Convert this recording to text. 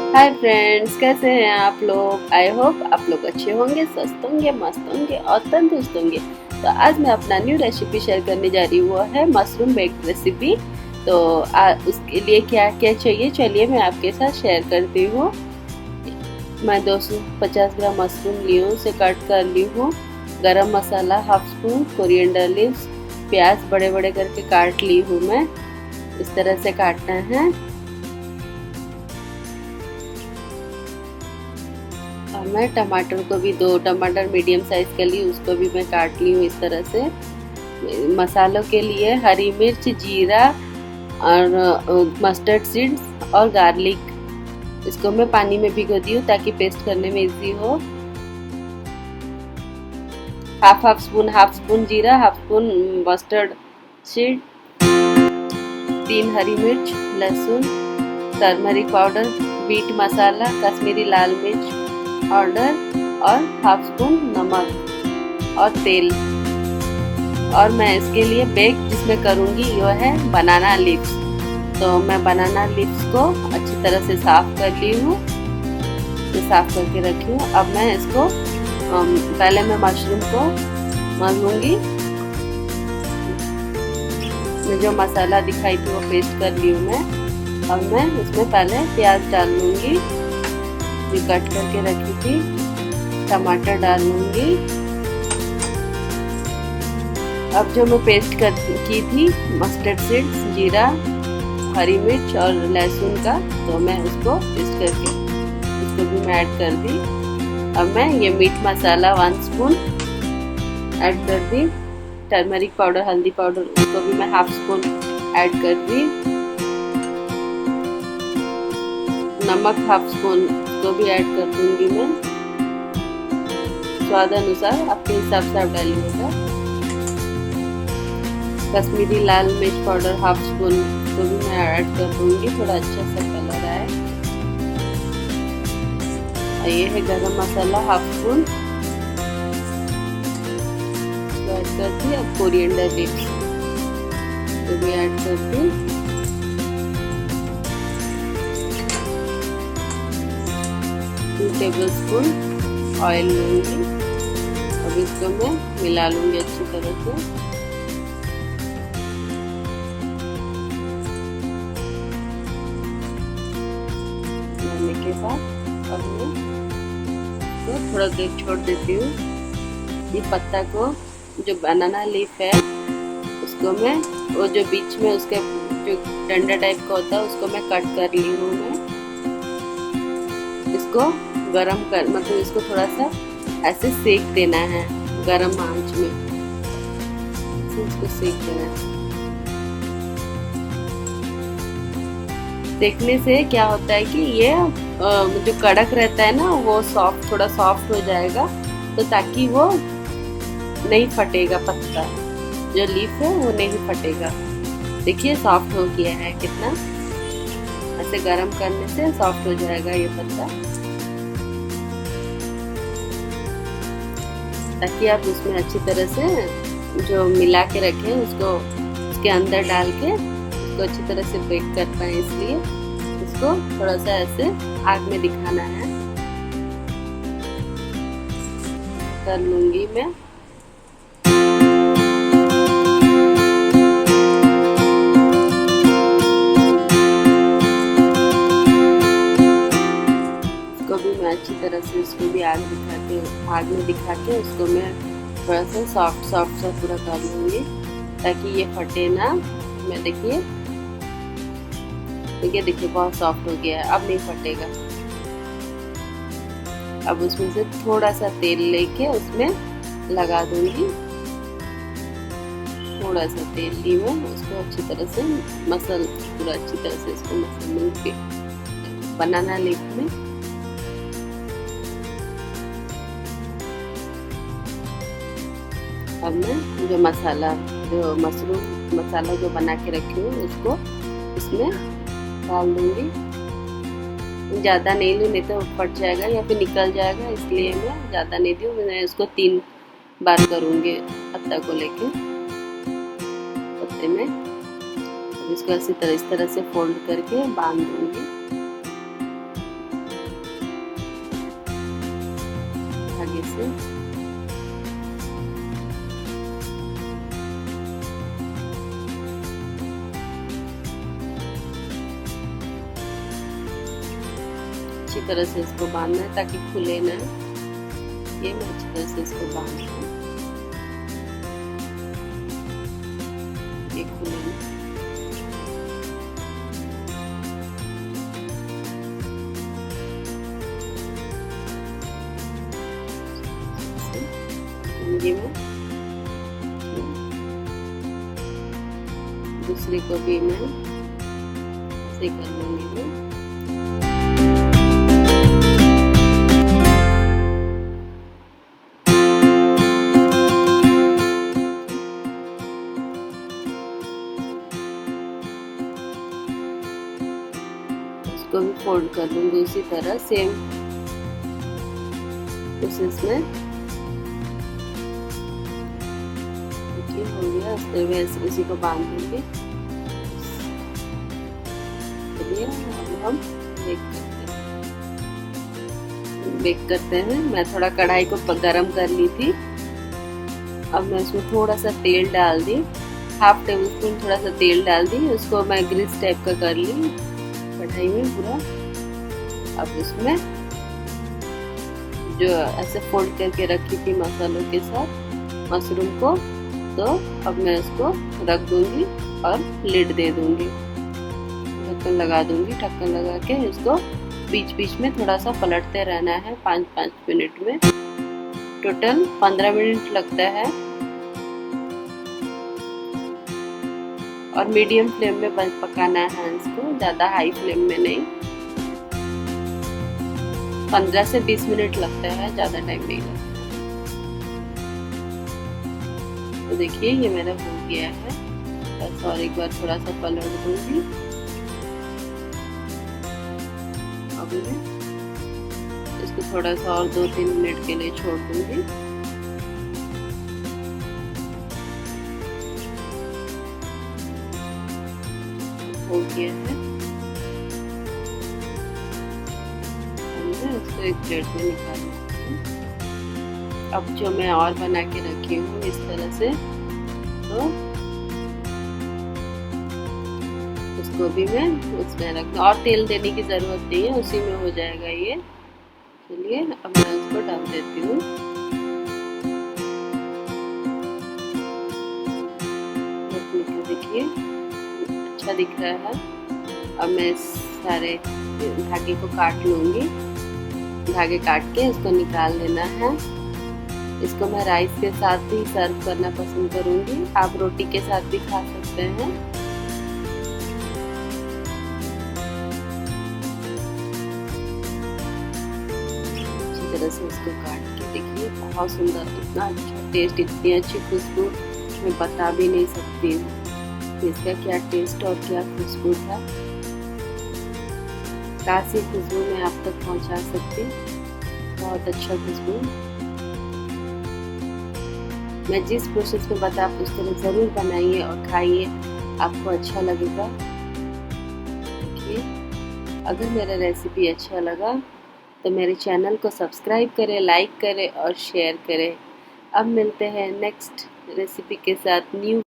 Hi friends, कैसे हैं आप लोग। आई होप आप लोग अच्छे होंगे, स्वस्थ होंगे, मस्त होंगे और तंदुरुस्त होंगे। तो आज मैं अपना न्यू रेसिपी शेयर करने जा रही हूँ, वो है मशरूम बेक्ड रेसिपी। तो उसके लिए क्या क्या चाहिए, चलिए मैं आपके साथ शेयर करती हूँ। मैं 250 ग्राम मशरूम ली हूँ, उसे कट कर ली हूँ। गरम मसाला हाफ स्पून, कोरिएंडर लीव्स, प्याज बड़े बड़े करके काट ली हूँ मैं। इस तरह से काटना है। और मैं टमाटर को भी 2 टमाटर मीडियम साइज के लिए उसको भी मैं काट ली हूँ इस तरह से। मसालों के लिए हरी मिर्च, जीरा और मस्टर्ड सीड्स और गार्लिक, इसको मैं पानी में भिगो दी हूँ ताकि पेस्ट करने में इजी हो। हाफ स्पून जीरा, हाफ स्पून मस्टर्ड सीड, 3 हरी मिर्च, लहसुन, टर्मरिक पाउडर, मीट मसाला, कश्मीरी लाल मिर्च पाउडर और हाफ स्पून नमक और तेल। और मैं इसके लिए बेक जिसमें करूँगी वो है बनाना लीव्स। तो मैं बनाना लीव्स को अच्छी तरह से साफ कर ली हूँ, साफ करके रखी हूँ। अब मैं इसको पहले मैं मशरूम को मल लूँगी। जो मसाला दिखाई थी वो पेस्ट कर ली हूँ मैं। अब मैं इसमें पहले प्याज डाल लूँगी जो कट करके रखी थी, टमाटर डाल लूँगी। अब जो मैं पेस्ट की थी मस्टर्ड सीड्स, जीरा, हरी मिर्च और लहसुन का, तो मैं उसको पेस्ट करके उसको भी मैं ऐड कर दी। अब मैं ये मीट मसाला 1 स्पून ऐड कर दी। टर्मरिक पाउडर, हल्दी पाउडर, उसको भी मैं हाफ स्पून ऐड कर दी। नमक हाफ स्पून को भी ऐड कर दूंगी मैं। स्वाद अनुसार आपके हिसाब से आप डालिएगा। कश्मीरी लाल मिर्च पाउडर हाफ स्पून को भी मैं ऐड कर दूंगी, थोड़ा अच्छा सा कलर आए। और ये है गरम मसाला हाफ स्पून, ऐड कर दी। अब कोरिएंडर लीव्स को भी ऐड कर दी। 2 टेबलस्पून ऑयल लूँगी। अब इसको मैं मिला लूँगी अच्छी तरह से। मिलाने के बाद अब मैं इसको थोड़ा देर छोड़ देती हूँ। ये पत्ता को, जो बनाना लीफ है, उसको मैं वो जो बीच में उसके जो डंडा टाइप का होता है उसको मैं कट कर ली हूँ मैं। इसको गरम कर, मतलब इसको थोड़ा सा ऐसे सेक देना है गरम आंच में, इसको सेक देना है। सेकने से क्या होता है कि ये जो कड़क रहता है ना वो सॉफ्ट, थोड़ा सॉफ्ट हो जाएगा, तो ताकि वो नहीं फटेगा, पत्ता जो लीफ है वो नहीं फटेगा। देखिए सॉफ्ट हो गया है कितना, ऐसे गरम करने से सॉफ्ट हो जाएगा ये पत्ता। ताकि आप उसमें अच्छी तरह से जो मिला के रखें उसको उसके अंदर डाल के उसको अच्छी तरह से बेक कर पाए, इसलिए इसको थोड़ा सा ऐसे आग में दिखाना है। कर लूंगी मैं। अच्छी तरह से उसको भी आग में दिखा के उसको मैं थोड़ा सा सॉफ्ट सा पूरा कर लूँगी ताकि ये फटे ना। मैं देखिए बहुत सॉफ्ट हो गया है, अब नहीं फटेगा। अब उसमें से थोड़ा सा तेल लेके उसमें लगा दूंगी। थोड़ा सा तेल ली मैं, उसको अच्छी तरह से पूरा अच्छी तरह से इसको मसल लूँगी बनाना लीफ में। अब मैं जो मशरूम मसाला जो बना के रखी हूँ उसको इसमें डाल दूंगी। ज़्यादा नहीं लूँ, नहीं तो फट जाएगा या फिर निकल जाएगा, इसलिए मैं ज़्यादा नहीं दूँ। मैं इसको 3 बार करूँगी पत्ता को लेके पत्ते में। अब इसको इस तरह से फोल्ड करके बांध दूँगी। से। अच्छी तरह से इसको बांधना है ताकि खुले ना। ये मैं अच्छी तरह से इसको बांध दूँ, ये खुले ना। ये मैं दूसरे को भी मैं ऐसे कर लूँगी मैं। इसको भी फोल्ड कर लूँगी उसी तरह सेम प्रोसेस में। हो गया, उसके बाद इसी को बांध देंगे। चलिए अब हम बेक करते हैं। मैं थोड़ा कढ़ाई को गरम कर ली थी। अब मैं उसमें थोड़ा सा तेल डाल दी, हाफ टेबल स्पून थोड़ा सा तेल डाल दी। उसको मैं ग्रीस टाइप का कर ली कढ़ाई में पूरा। अब उसमें जो ऐसे फोल्ड करके रखी थी मसालों के साथ मशरूम को, तो अब मैं इसको रख दूंगी और लिड दे दूंगी, ढक्कन लगा दूंगी। ढक्कन लगा के इसको बीच बीच में थोड़ा सा पलटते रहना है 5-5 मिनट में। टोटल 15 मिनट लगता है और मीडियम फ्लेम में पकाना है इसको, ज़्यादा हाई फ्लेम में नहीं। 15 से 20 मिनट लगता है, ज़्यादा टाइम नहीं लगता। तो देखिए ये मेरा हो गया है। बस और एक बार थोड़ा सा पलट दूंगी। अब मैं इसको थोड़ा सा और 2-3 मिनट के लिए छोड़ दूंगी। हो गया है। इसको एक प्लेट में निकाल लेती हूँ। अब जो मैं और बना के रखी हूँ इस तरह से, तो उसको भी मैं उसमें रख दूँ और तेल देने की ज़रूरत नहीं है, उसी में हो जाएगा ये। चलिए अब मैं उसको डाल देती हूँ। देखिए अच्छा दिख रहा है। अब मैं सारे धागे को काट लूँगी। धागे काट के इसको निकाल लेना है। इसको मैं राइस के साथ भी सर्व करना पसंद करूंगी, आप रोटी के साथ भी खा सकते हैं। अच्छी तरह से इसको काट के देखिए, बहुत सुंदर, इतना अच्छा टेस्ट, इतनी अच्छी खुशबू मैं बता भी नहीं सकती हूँ इसका क्या टेस्ट और क्या खुशबू था। काशी खुशबू मैं आप तक पहुँचा सकती, बहुत अच्छा खुशबू। मैं जिस प्रोसेस में बता उस तरह ज़रूर बनाइए और खाइए, आपको अच्छा लगेगा। देखिए अगर मेरा रेसिपी अच्छा लगा तो मेरे चैनल को सब्सक्राइब करें, लाइक करें और शेयर करें। अब मिलते हैं नेक्स्ट रेसिपी के साथ न्यू